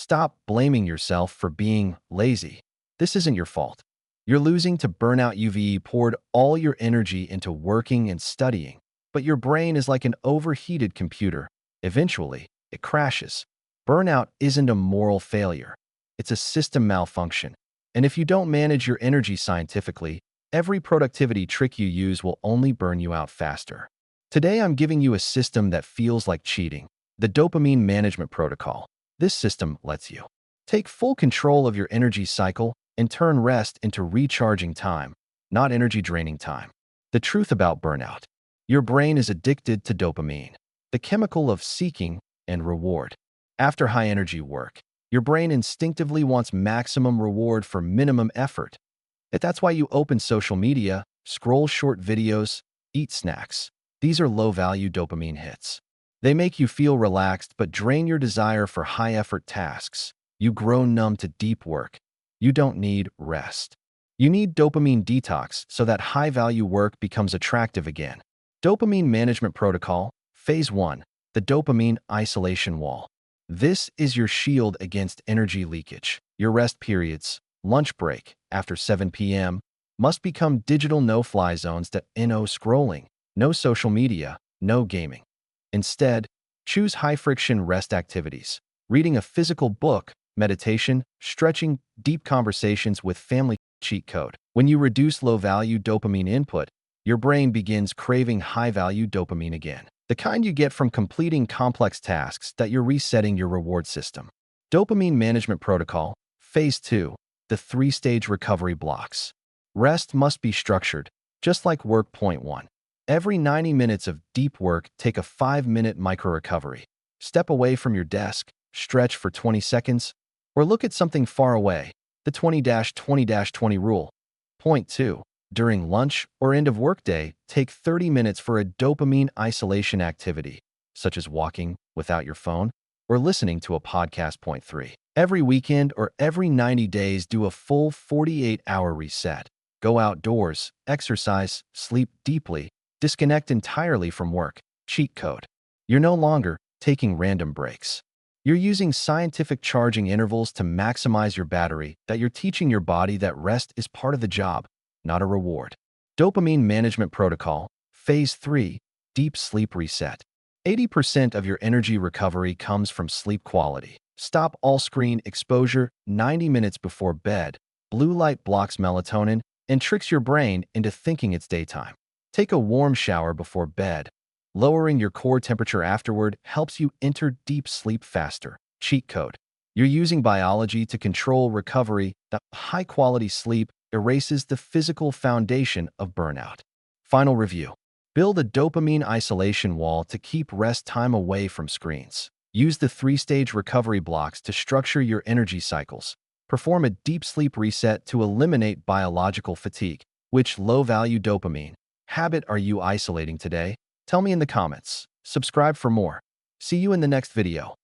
Stop blaming yourself for being lazy. This isn't your fault. You're losing to burnout. You've poured all your energy into working and studying, but your brain is like an overheated computer. Eventually, it crashes. Burnout isn't a moral failure. It's a system malfunction. And if you don't manage your energy scientifically, every productivity trick you use will only burn you out faster. Today, I'm giving you a system that feels like cheating, the Dopamine Management Protocol. This system lets you take full control of your energy cycle and turn rest into recharging time, not energy-draining time. The truth about burnout: your brain is addicted to dopamine, the chemical of seeking and reward. After high-energy work, your brain instinctively wants maximum reward for minimum effort. That's why you open social media, scroll short videos, eat snacks. These are low-value dopamine hits. They make you feel relaxed but drain your desire for high-effort tasks. You grow numb to deep work. You don't need rest. You need dopamine detox so that high-value work becomes attractive again. Dopamine Management Protocol, Phase 1, the Dopamine Isolation Wall. This is your shield against energy leakage. Your rest periods, lunch break after 7 p.m., must become digital no-fly zones that no scrolling, no social media, no gaming. Instead, choose high-friction rest activities, reading a physical book, meditation, stretching, deep conversations with family. Cheat code: when you reduce low-value dopamine input, your brain begins craving high-value dopamine again, the kind you get from completing complex tasks that you're resetting your reward system. Dopamine Management Protocol, Phase 2, the 3-stage recovery blocks. Rest must be structured, just like work. Point 1. Every 90 minutes of deep work, take a 5-minute micro-recovery. Step away from your desk, stretch for 20 seconds, or look at something far away, the 20-20-20 rule. Point 2. During lunch or end of workday, take 30 minutes for a dopamine isolation activity, such as walking without your phone or listening to a podcast. Point 3. Every weekend or every 90 days, do a full 48-hour reset. Go outdoors, exercise, sleep deeply, disconnect entirely from work. Cheat code: you're no longer taking random breaks. You're using scientific charging intervals to maximize your battery, that you're teaching your body that rest is part of the job, not a reward. Dopamine Management Protocol, Phase 3, Deep Sleep Reset. 80% of your energy recovery comes from sleep quality. Stop all screen exposure 90 minutes before bed. Blue light blocks melatonin and tricks your brain into thinking it's daytime. Take a warm shower before bed. Lowering your core temperature afterward helps you enter deep sleep faster. Cheat code: you're using biology to control recovery. That high-quality sleep erases the physical foundation of burnout. Final review: build a dopamine isolation wall to keep rest time away from screens. Use the 3-stage recovery blocks to structure your energy cycles. Perform a deep sleep reset to eliminate biological fatigue. Which low-value dopamine habit are you isolating today? Tell me in the comments. Subscribe for more. See you in the next video.